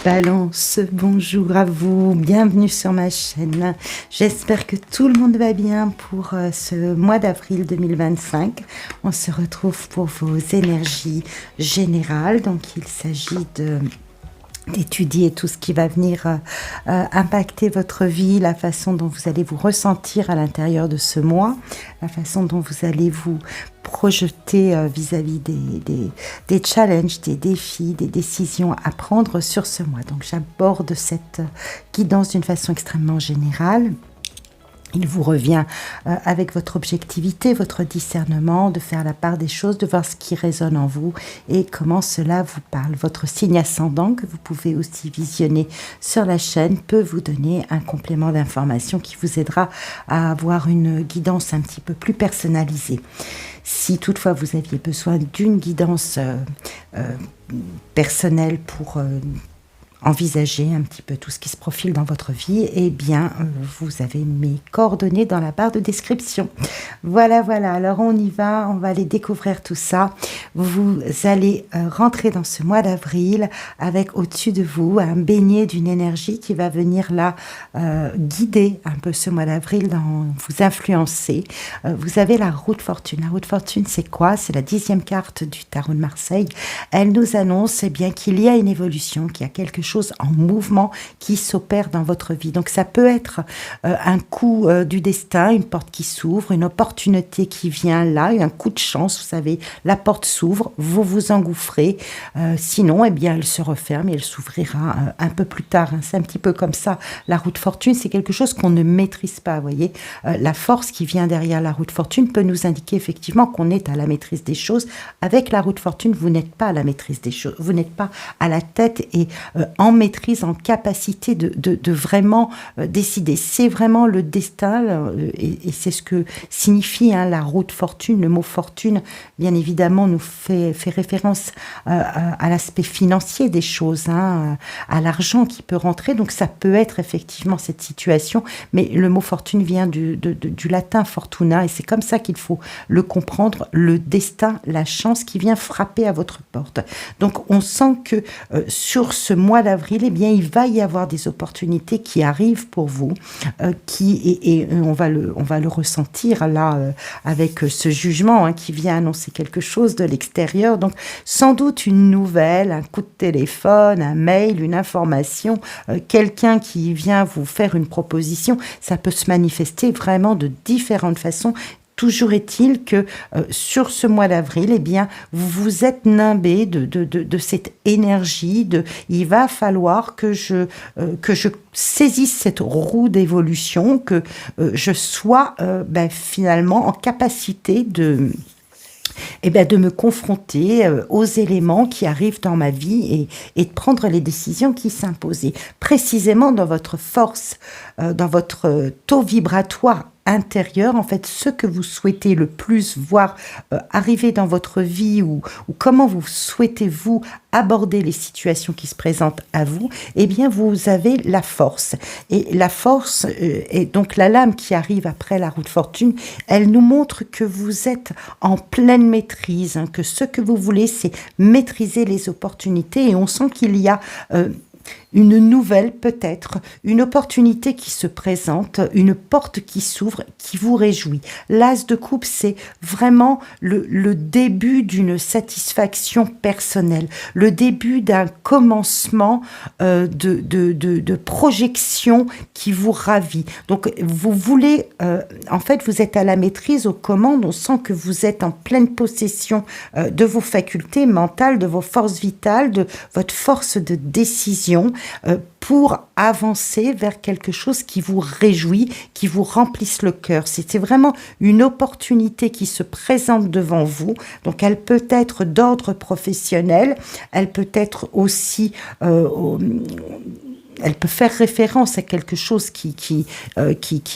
Balance, bonjour à vous, bienvenue sur ma chaîne. J'espère que tout le monde va bien pour ce mois d'avril 2025. On se retrouve pour vos énergies générales. Donc il s'agit d'étudier tout ce qui va venir impacter votre vie, la façon dont vous allez vous ressentir à l'intérieur de ce mois, la façon dont vous allez vous projeter vis-à-vis des challenges, des défis, des décisions à prendre sur ce mois. Donc j'aborde cette guidance d'une façon extrêmement générale. Il vous revient avec votre objectivité, votre discernement, de faire la part des choses, de voir ce qui résonne en vous et comment cela vous parle. Votre signe ascendant, que vous pouvez aussi visionner sur la chaîne, peut vous donner un complément d'information qui vous aidera à avoir une guidance un petit peu plus personnalisée. Si toutefois vous aviez besoin d'une guidance personnelle pour envisager un petit peu tout ce qui se profile dans votre vie, eh bien, vous avez mes coordonnées dans la barre de description. Voilà, alors on y va, on va aller découvrir tout ça. Vous allez rentrer dans ce mois d'avril avec au-dessus de vous un beignet d'une énergie qui va venir là guider un peu ce mois d'avril, vous influencer. Vous avez la roue de fortune. La roue de fortune, c'est quoi? C'est la 10e carte du tarot de Marseille. Elle nous annonce bien qu'il y a une évolution, qu'il y a quelque chose en mouvement qui s'opère dans votre vie. Donc ça peut être un coup du destin, une porte qui s'ouvre, une opportunité qui vient là, un coup de chance, vous savez, la porte s'ouvre, vous vous engouffrez, sinon eh bien elle se referme et elle s'ouvrira un peu plus tard. C'est un petit peu comme ça. La roue de fortune, c'est quelque chose qu'on ne maîtrise pas, vous voyez. La force qui vient derrière la roue de fortune peut nous indiquer effectivement qu'on est à la maîtrise des choses. Avec la roue de fortune, vous n'êtes pas à la maîtrise des choses, vous n'êtes pas à la tête et en maîtrise, en capacité de vraiment décider. C'est vraiment le destin et c'est ce que signifie la roue de fortune. Le mot fortune, bien évidemment, nous fait référence à l'aspect financier des choses, à l'argent qui peut rentrer. Donc ça peut être effectivement cette situation, mais le mot fortune vient du latin fortuna et c'est comme ça qu'il faut le comprendre, le destin, la chance qui vient frapper à votre porte. Donc on sent que sur ce mois d'avril, eh bien, il va y avoir des opportunités qui arrivent pour vous, et on va le ressentir là avec ce jugement qui vient annoncer quelque chose de l'extérieur. Donc, sans doute une nouvelle, un coup de téléphone, un mail, une information, quelqu'un qui vient vous faire une proposition. Ça peut se manifester vraiment de différentes façons. Toujours est-il que sur ce mois d'avril, eh bien, vous êtes nimbé de cette énergie. Il va falloir que je saisisse cette roue d'évolution, que je sois finalement en capacité de me confronter aux éléments qui arrivent dans ma vie et de prendre les décisions qui s'imposent. Et précisément dans votre force, dans votre taux vibratoire intérieur, en fait, ce que vous souhaitez le plus voir arriver dans votre vie ou comment vous souhaitez-vous aborder les situations qui se présentent à vous, eh bien, vous avez la force. Et la force, et donc la lame qui arrive après la roue de fortune, elle nous montre que vous êtes en pleine maîtrise, que ce que vous voulez, c'est maîtriser les opportunités et on sent qu'il y a une nouvelle, peut-être, une opportunité qui se présente, une porte qui s'ouvre, qui vous réjouit. L'as de coupe, c'est vraiment le début d'une satisfaction personnelle, le début d'un commencement de projection qui vous ravit. Donc, vous voulez, en fait, vous êtes à la maîtrise, aux commandes, on sent que vous êtes en pleine possession de vos facultés mentales, de vos forces vitales, de votre force de décision, pour avancer vers quelque chose qui vous réjouit, qui vous remplisse le cœur. C'est vraiment une opportunité qui se présente devant vous. Donc, elle peut être d'ordre professionnel, elle peut être aussi elle peut faire référence à quelque chose qui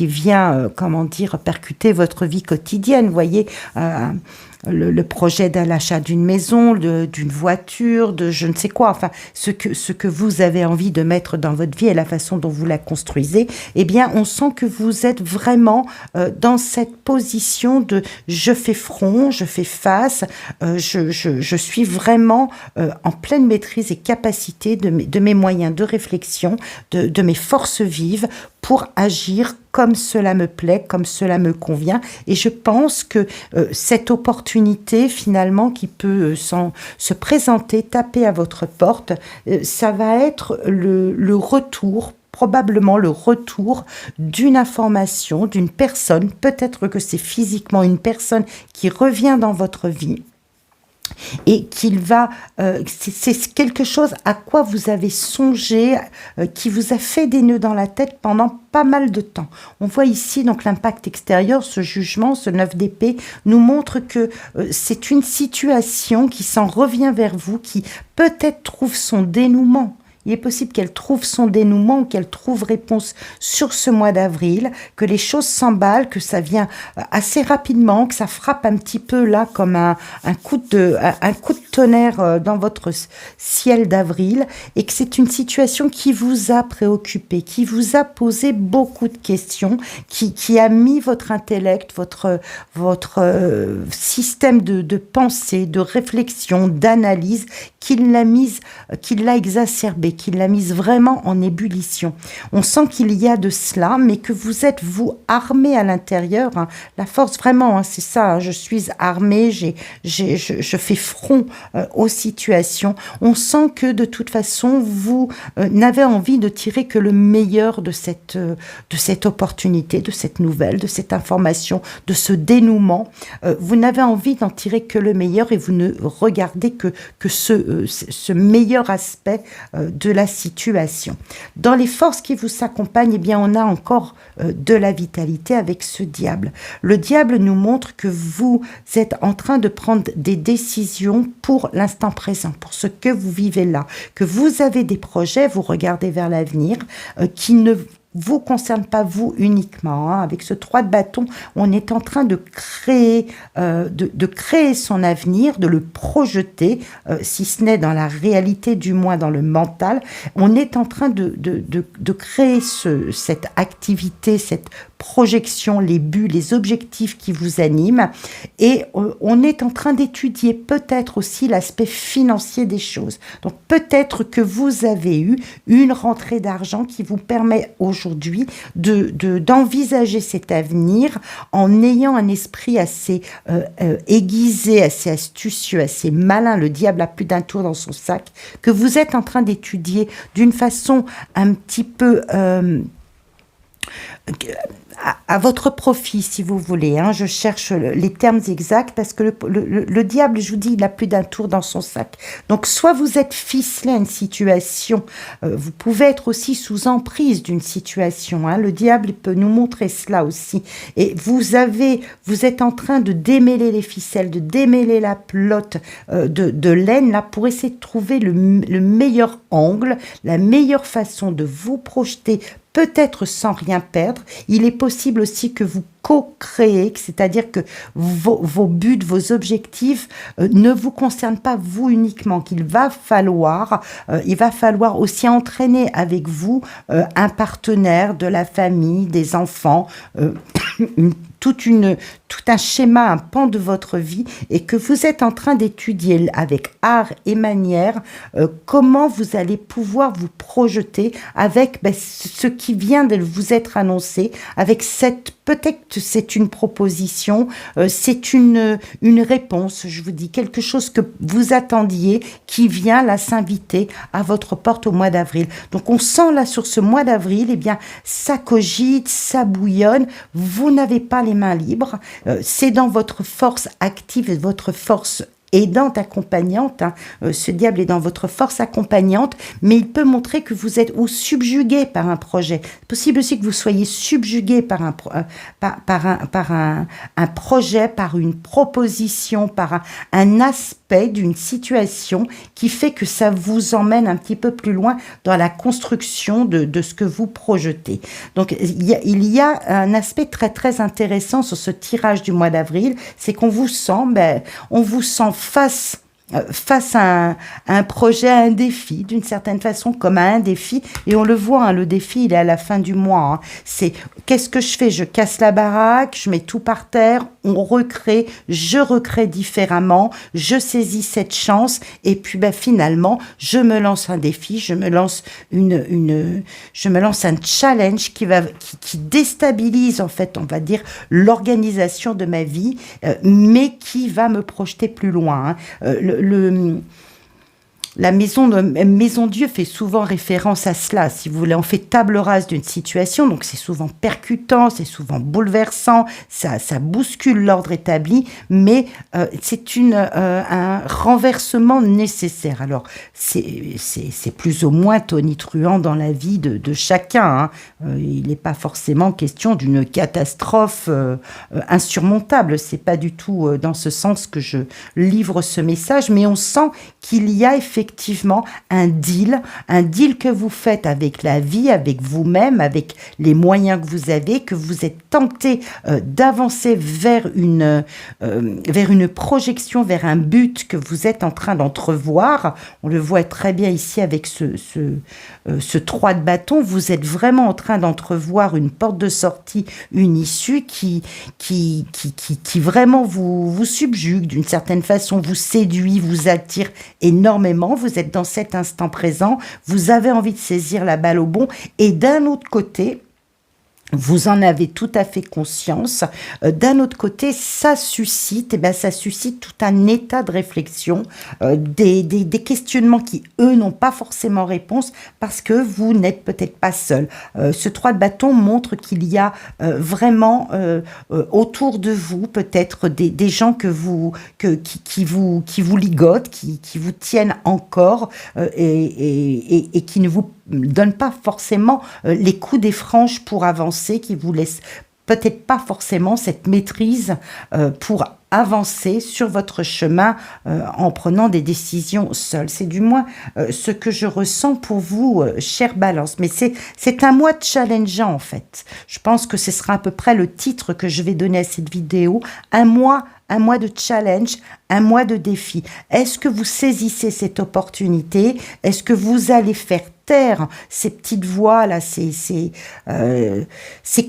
vient, percuter votre vie quotidienne. Vous voyez, le projet de l'achat d'une maison, d'une voiture, de je ne sais quoi, enfin, ce que vous avez envie de mettre dans votre vie et la façon dont vous la construisez, eh bien, on sent que vous êtes vraiment dans cette position de je fais front, je fais face, je suis vraiment en pleine maîtrise et capacité de mes moyens de réflexion, de mes forces vives pour agir comme cela me plaît, comme cela me convient. Et je pense que cette opportunité, finalement, qui peut se présenter, taper à votre porte, ça va être le retour, probablement le retour d'une information, d'une personne, peut-être que c'est physiquement une personne qui revient dans votre vie, et qu'il va, c'est quelque chose à quoi vous avez songé, qui vous a fait des nœuds dans la tête pendant pas mal de temps. On voit ici donc l'impact extérieur, ce jugement, ce 9 d'épée nous montre que c'est une situation qui s'en revient vers vous, qui peut-être trouve son dénouement. Il est possible qu'elle trouve son dénouement ou qu'elle trouve réponse sur ce mois d'avril, que les choses s'emballent, que ça vient assez rapidement, que ça frappe un petit peu là comme un coup de tonnerre dans votre ciel d'avril, et que c'est une situation qui vous a préoccupé, qui vous a posé beaucoup de questions, qui a mis votre intellect, votre système de pensée, de réflexion, d'analyse, qui l'a exacerbé, qui l'a mise vraiment en ébullition. On sent qu'il y a de cela, mais que vous êtes, vous, armé à l'intérieur. Hein. La force, vraiment, hein, c'est ça. Hein, je suis armé, je fais front aux situations. On sent que, de toute façon, vous n'avez envie de tirer que le meilleur de cette opportunité, de cette nouvelle, de cette information, de ce dénouement. Vous n'avez envie d'en tirer que le meilleur et vous ne regardez que ce meilleur aspect de la situation. Dans les forces qui vous accompagnent, eh bien, on a encore de la vitalité avec ce diable. Le diable nous montre que vous êtes en train de prendre des décisions pour l'instant présent, pour ce que vous vivez là, que vous avez des projets, vous regardez vers l'avenir, qui ne vous concerne pas vous uniquement. Hein. Avec ce 3 de bâton, on est en train de créer son avenir, de le projeter, si ce n'est dans la réalité, du moins dans le mental. On est en train de créer cette activité, cette projection, les buts, les objectifs qui vous animent, et on est en train d'étudier peut-être aussi l'aspect financier des choses. Donc peut-être que vous avez eu une rentrée d'argent qui vous permet aujourd'hui d'envisager cet avenir en ayant un esprit assez aiguisé, assez astucieux, assez malin. Le diable a plus d'un tour dans son sac, que vous êtes en train d'étudier d'une façon un petit peu à votre profit, si vous voulez. Hein. Je cherche les termes exacts parce que le diable, je vous dis, il a plus d'un tour dans son sac. Donc, soit vous êtes ficelé à une situation, vous pouvez être aussi sous emprise d'une situation. Hein. Le diable peut nous montrer cela aussi. Et vous êtes en train de démêler les ficelles, de démêler la pelote de laine là pour essayer de trouver le meilleur angle, la meilleure façon de vous projeter, peut-être sans rien perdre. Il est possible aussi que vous co-créez, c'est-à-dire que vos buts, vos objectifs ne vous concernent pas vous uniquement, qu'il va falloir aussi entraîner avec vous un partenaire, de la famille, des enfants, tout un schéma, un pan de votre vie, et que vous êtes en train d'étudier avec art et manière comment vous allez pouvoir vous projeter avec ce qui vient de vous être annoncé, avec peut-être que c'est une proposition, c'est une réponse, je vous dis, quelque chose que vous attendiez, qui vient là s'inviter à votre porte au mois d'avril. Donc on sent là sur ce mois d'avril, eh bien, ça cogite, ça bouillonne, vous n'avez pas les mains libres, c'est dans votre force active et votre force aidante, accompagnante. Hein. Ce diable est dans votre force accompagnante, mais il peut montrer que vous êtes ou subjugué par un projet. C'est possible aussi que vous soyez subjugué par un projet, par une proposition, par un aspect d'une situation qui fait que ça vous emmène un petit peu plus loin dans la construction de ce que vous projetez. Donc, il y a un aspect très, très intéressant sur ce tirage du mois d'avril, c'est qu'on vous sent, on vous sent face à un projet, à un défi, d'une certaine façon, comme à un défi. Et on le voit, hein, le défi, il est à la fin du mois. Hein. C'est qu'est-ce que je fais? Je casse la baraque, je mets tout par terre, on recrée, je recrée différemment, je saisis cette chance, et puis finalement, je me lance un défi, je me lance je me lance un challenge qui déstabilise, en fait, on va dire, l'organisation de ma vie, mais qui va me projeter plus loin. Hein. La Maison Dieu fait souvent référence à cela, si vous voulez. On fait table rase d'une situation, donc c'est souvent percutant, c'est souvent bouleversant, ça bouscule l'ordre établi, mais c'est un renversement nécessaire. Alors, c'est plus ou moins tonitruant dans la vie de chacun. Hein. Il n'est pas forcément question d'une catastrophe insurmontable. C'est pas du tout dans ce sens que je livre ce message, mais on sent qu'il y a effectivement un deal que vous faites avec la vie, avec vous-même, avec les moyens que vous êtes tenté d'avancer vers une projection, vers un but que vous êtes en train d'entrevoir. On le voit très bien ici avec ce 3 de bâton. Vous êtes vraiment en train d'entrevoir une porte de sortie, une issue qui vraiment vous subjugue d'une certaine façon, vous séduit, vous attire énormément. Vous êtes dans cet instant présent, vous avez envie de saisir la balle au bond, et d'un autre côté, vous en avez tout à fait conscience. D'un autre côté, ça suscite tout un état de réflexion, des questionnements qui, eux, n'ont pas forcément réponse parce que vous n'êtes peut-être pas seul. Ce 3 de bâton montre qu'il y a vraiment autour de vous peut-être des gens qui vous ligotent, qui vous tiennent encore et qui ne vous donne pas forcément les coups des franges pour avancer, qui vous laisse peut-être pas forcément cette maîtrise pour avancer sur votre chemin en prenant des décisions seul. C'est du moins ce que je ressens pour vous, chère Balance. Mais c'est un mois challengeant, en fait. Je pense que ce sera à peu près le titre que je vais donner à cette vidéo. Un mois de challenge, un mois de défi. Est-ce que vous saisissez cette opportunité? Est-ce que vous allez faire taire ces petites voix là, ces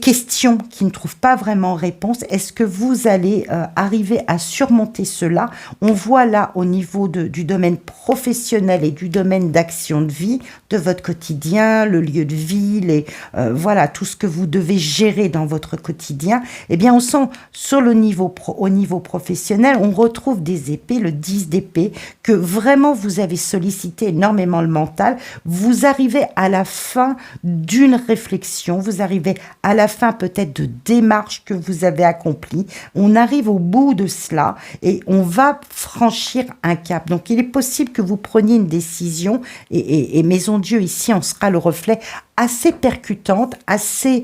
questions qui ne trouvent pas vraiment réponse? Est-ce que vous allez arriver à surmonter cela? On voit là au niveau du domaine professionnel et du domaine d'action de vie, de votre quotidien, le lieu de vie, voilà, tout ce que vous devez gérer dans votre quotidien. Eh bien, on sent sur au niveau professionnel, on retrouve des épées, le 10 d'épée, que vraiment vous avez sollicité énormément le mental. Vous arrivez à la fin d'une réflexion, vous arrivez à la fin peut-être de démarches que vous avez accomplies. On arrive au bout de cela et on va franchir un cap. Donc, il est possible que vous preniez une décision et Maison Dieu, ici, on sera le reflet assez percutante, assez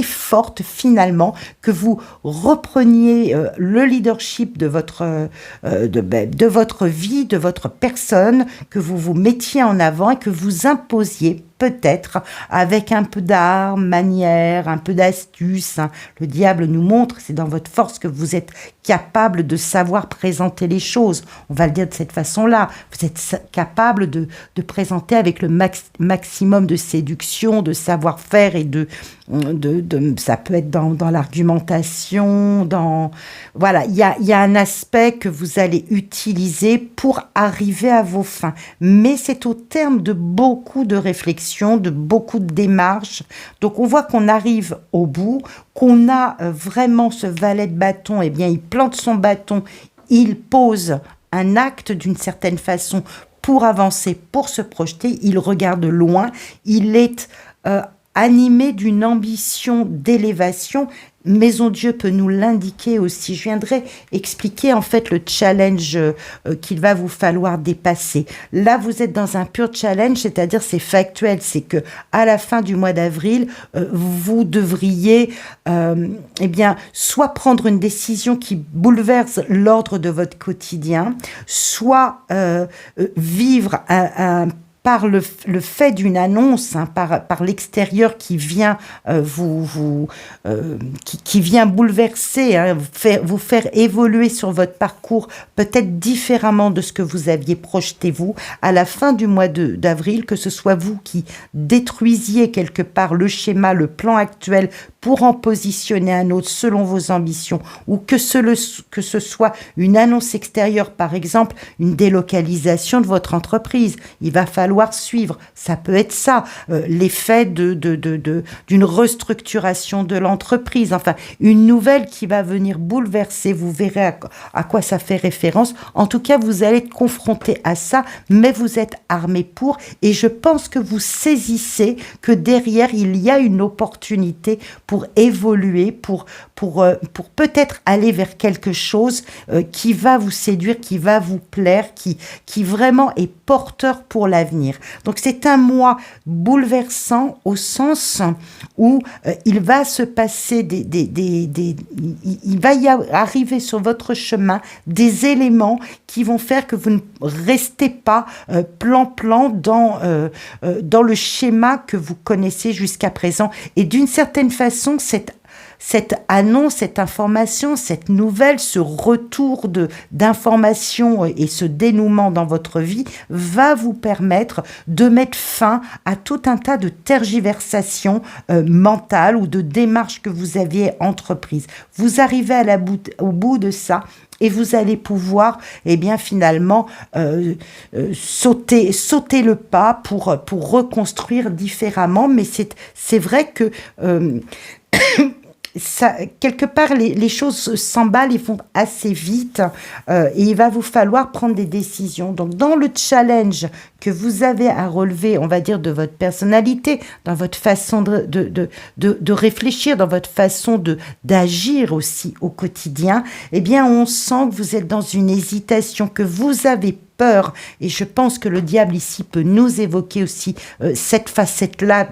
forte finalement, que vous repreniez le leadership de votre vie, de votre personne, que vous vous mettiez en avant et que vous imposiez peut-être avec un peu d'art, manière, un peu d'astuce. Hein. Le diable nous montre, c'est dans votre force que vous êtes capable de savoir présenter les choses. On va le dire de cette façon-là. Vous êtes capable de présenter avec le maximum de séduction, de savoir-faire et ça peut être dans l'argumentation, voilà, il y a un aspect que vous allez utiliser pour arriver à vos fins. Mais c'est au terme de beaucoup de réflexions, de beaucoup de démarches. Donc on voit qu'on arrive au bout, qu'on a vraiment ce valet de bâton, eh bien il plante son bâton, il pose un acte d'une certaine façon pour avancer, pour se projeter, il regarde loin, il est animé d'une ambition d'élévation Maison Dieu peut nous l'indiquer aussi. Je viendrai expliquer en fait le challenge qu'il va vous falloir dépasser. Là, vous êtes dans un pur challenge, c'est-à-dire c'est factuel, c'est que à la fin du mois d'avril, vous devriez, soit prendre une décision qui bouleverse l'ordre de votre quotidien, soit vivre par le fait d'une annonce, par l'extérieur qui vient qui vient bouleverser, vous faire évoluer sur votre parcours peut-être différemment de ce que vous aviez projeté vous à la fin du mois d'avril, que ce soit vous qui détruisiez quelque part le schéma, le plan actuel pour en positionner un autre selon vos ambitions, ou que ce soit une annonce extérieure, par exemple une délocalisation de votre entreprise. Il va falloir suivre. Ça peut être ça, l'effet d'une restructuration de l'entreprise. Enfin, une nouvelle qui va venir bouleverser. Vous verrez à quoi ça fait référence. En tout cas, vous allez être confronté à ça, mais vous êtes armé pour. Et je pense que vous saisissez que derrière, il y a une opportunité pour évoluer, pour peut-être aller vers quelque chose qui va vous séduire, qui va vous plaire, qui vraiment est porteur pour l'avenir. Donc c'est un mois bouleversant au sens où il va se passer il va y arriver sur votre chemin des éléments qui vont faire que vous ne restez pas plan dans le schéma que vous connaissez jusqu'à présent. Et d'une certaine façon, cette annonce, cette information, cette nouvelle, ce retour d'informations et ce dénouement dans votre vie va vous permettre de mettre fin à tout un tas de tergiversations mentales ou de démarches que vous aviez entreprises. Vous arrivez au bout de ça et vous allez pouvoir, finalement, sauter le pas pour reconstruire différemment. Mais c'est vrai que ça, quelque part, les choses s'emballent et vont assez vite et il va vous falloir prendre des décisions. Donc, dans le challenge que vous avez à relever, on va dire, de votre personnalité, dans votre façon de réfléchir, dans votre façon d'agir aussi au quotidien, on sent que vous êtes dans une hésitation, que vous avez peur, et je pense que le diable ici peut nous évoquer aussi cette facette-là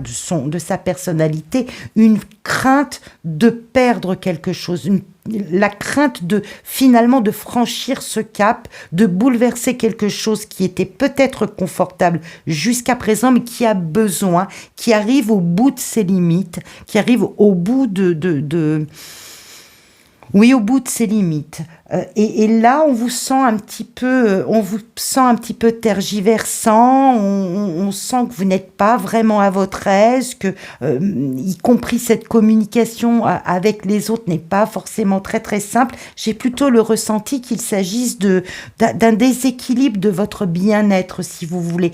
de sa personnalité, une crainte de perdre quelque chose, la crainte finalement de franchir ce cap, de bouleverser quelque chose qui était peut-être confortable jusqu'à présent, mais qui a besoin, qui arrive au bout de ses limites, qui arrive au bout au bout de ses limites. Et là, on vous sent un petit peu tergiversant. On sent que vous n'êtes pas vraiment à votre aise, que y compris cette communication avec les autres n'est pas forcément très très simple. J'ai plutôt le ressenti qu'il s'agisse d'un déséquilibre de votre bien-être, si vous voulez,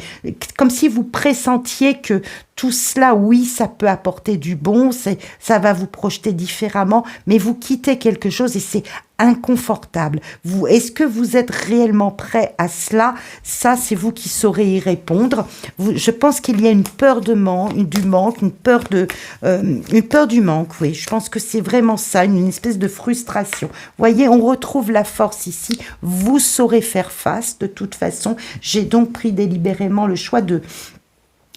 comme si vous pressentiez que tout cela, oui, ça peut apporter du bon, ça va vous projeter différemment, mais vous quittez quelque chose et c'est inconfortable. Est-ce que vous êtes réellement prêt à cela? Ça, c'est vous qui saurez y répondre. Je pense qu'il y a une peur du manque, une peur du manque. Oui, je pense que c'est vraiment ça, une espèce de frustration. Voyez, on retrouve la force ici. Vous saurez faire face de toute façon. J'ai donc pris délibérément le choix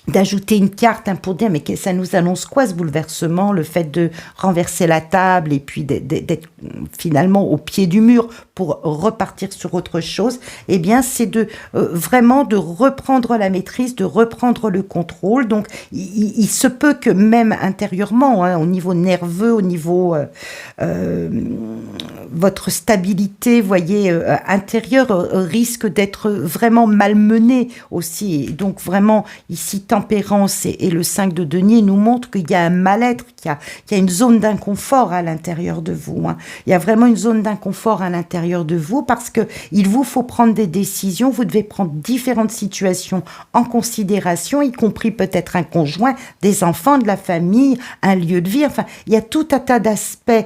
d'ajouter une carte pour dire mais ça nous annonce quoi ce bouleversement, le fait de renverser la table et puis d'être finalement au pied du mur pour repartir sur autre chose. C'est vraiment de reprendre la maîtrise, de reprendre le contrôle. Donc il se peut que même intérieurement, au niveau nerveux, au niveau votre stabilité, voyez, intérieure risque d'être vraiment malmenée aussi. Et donc vraiment ici tempérance et le 5 de denier nous montrent qu'il y a un mal-être, qu'il y a une zone d'inconfort à l'intérieur de vous. Il y a vraiment une zone d'inconfort à l'intérieur de vous parce que il vous faut prendre des décisions. Vous devez prendre différentes situations en considération, y compris peut-être un conjoint, des enfants, de la famille, un lieu de vie. Enfin, il y a tout un tas d'aspects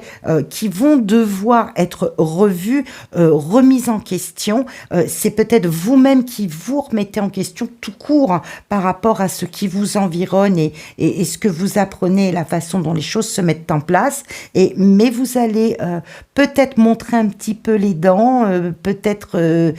qui vont devoir être revus, remis en question. C'est peut-être vous-même qui vous remettez en question tout court par rapport à ce qui vous environne et ce que vous apprenez, la façon dont les choses se mettent en place. Mais vous allez peut-être montrer un petit peu les dents, peut-être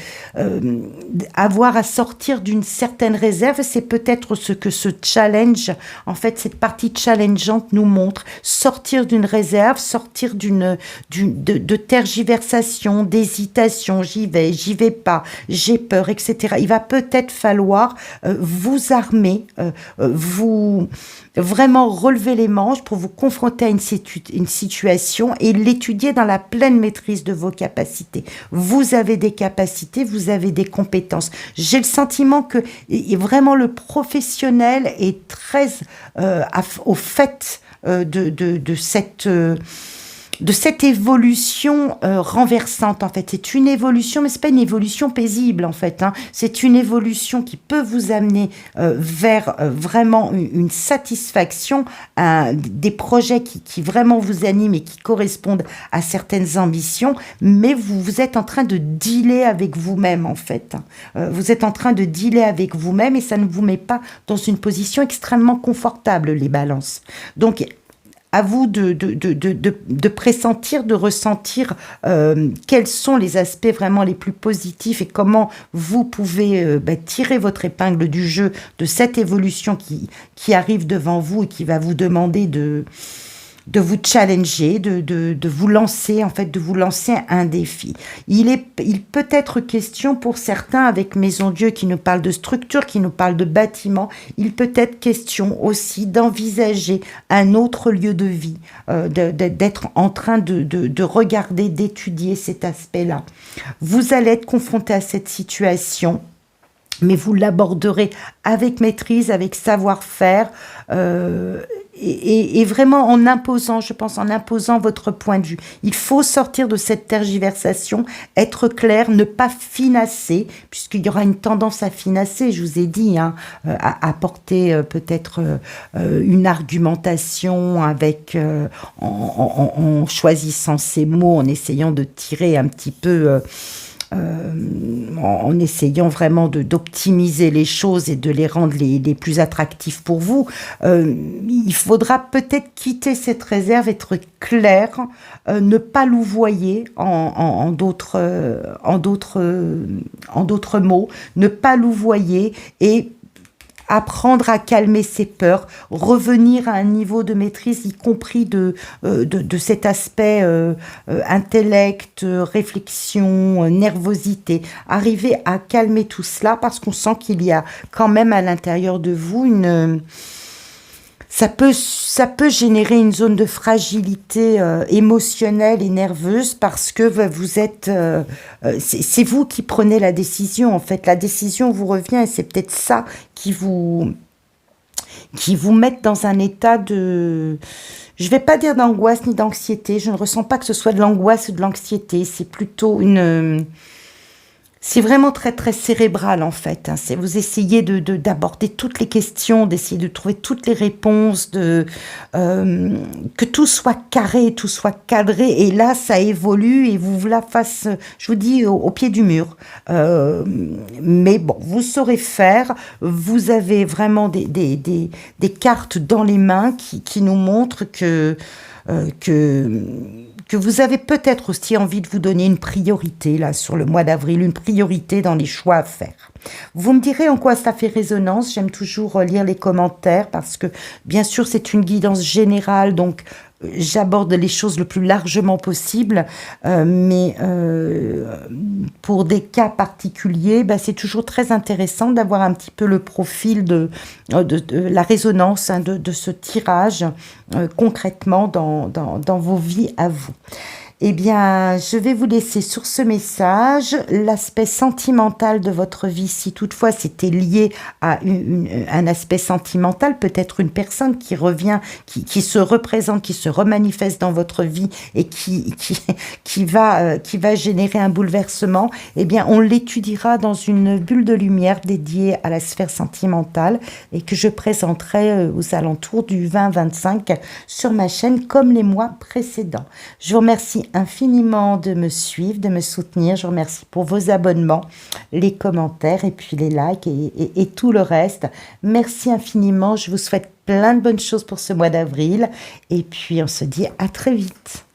avoir à sortir d'une certaine réserve. C'est peut-être ce que ce challenge, en fait, cette partie challengeante nous montre. Sortir d'une réserve, sortir de tergiversation, d'hésitation, j'y vais pas, j'ai peur, etc. Il va peut-être falloir vous armer, vous vraiment relever les manches pour vous confronter à une situation et l'étudier dans la pleine maîtrise de vos capacités. Vous avez des capacités, vous avez des compétences. J'ai le sentiment que vraiment le professionnel est très au fait de cette évolution renversante, en fait. C'est une évolution, mais c'est pas une évolution paisible, en fait. C'est une évolution qui peut vous amener vers vraiment une satisfaction, des projets qui vraiment vous animent et qui correspondent à certaines ambitions, mais vous êtes en train de dealer avec vous-même, en fait. Vous êtes en train de dealer avec vous-même et ça ne vous met pas dans une position extrêmement confortable, les balances. Donc, à vous de pressentir, de ressentir quels sont les aspects vraiment les plus positifs et comment vous pouvez tirer votre épingle du jeu de cette évolution qui arrive devant vous et qui va vous demander de vous challenger, de vous lancer, en fait, de vous lancer un défi. Il peut être question pour certains, avec Maison Dieu qui nous parle de structure, qui nous parle de bâtiment, il peut être question aussi d'envisager un autre lieu de vie, d'être en train de regarder, d'étudier cet aspect-là. Vous allez être confronté à cette situation, mais vous l'aborderez avec maîtrise, avec savoir-faire, et vraiment en imposant, je pense, en imposant votre point de vue. Il faut sortir de cette tergiversation, être clair, ne pas finasser, puisqu'il y aura une tendance à finasser, je vous ai dit, à apporter peut-être une argumentation avec, en choisissant ces mots, en essayant de tirer un petit peu... en essayant vraiment d'optimiser les choses et de les rendre les plus attractifs pour vous, il faudra peut-être quitter cette réserve, être clair, ne pas louvoyer en d'autres mots, ne pas louvoyer et apprendre à calmer ses peurs, revenir à un niveau de maîtrise, y compris de cet aspect intellect, réflexion, nervosité. Arriver à calmer tout cela parce qu'on sent qu'il y a quand même à l'intérieur de vous ça peut générer une zone de fragilité émotionnelle et nerveuse parce que vous êtes... c'est vous qui prenez la décision, en fait. La décision vous revient et c'est peut-être ça qui vous met dans un état de... Je ne vais pas dire d'angoisse ni d'anxiété. Je ne ressens pas que ce soit de l'angoisse ou de l'anxiété. C'est plutôt c'est vraiment très, très cérébral, en fait. C'est vous essayez d'aborder toutes les questions, d'essayer de trouver toutes les réponses, que tout soit carré, tout soit cadré. Et là, ça évolue et vous la face, je vous dis, au pied du mur. Mais bon, vous saurez faire. Vous avez vraiment des cartes dans les mains qui nous montrent que vous avez peut-être aussi envie de vous donner une priorité là sur le mois d'avril, une priorité dans les choix à faire. Vous me direz en quoi ça fait résonance. J'aime toujours lire les commentaires parce que bien sûr c'est une guidance générale, donc j'aborde les choses le plus largement possible, mais pour des cas particuliers, c'est toujours très intéressant d'avoir un petit peu le profil de la résonance de ce tirage concrètement dans vos vies à vous. Eh bien, je vais vous laisser sur ce message l'aspect sentimental de votre vie. Si toutefois c'était lié à un aspect sentimental, peut-être une personne qui revient, qui se représente, qui se remanifeste dans votre vie et qui va générer un bouleversement, eh bien, on l'étudiera dans une bulle de lumière dédiée à la sphère sentimentale et que je présenterai aux alentours du 20-25 sur ma chaîne comme les mois précédents. Je vous remercie remercie infiniment de me suivre, de me soutenir. Je vous remercie pour vos abonnements, les commentaires et puis les likes et tout le reste. Merci infiniment. Je vous souhaite plein de bonnes choses pour ce mois d'avril. Et puis, on se dit à très vite.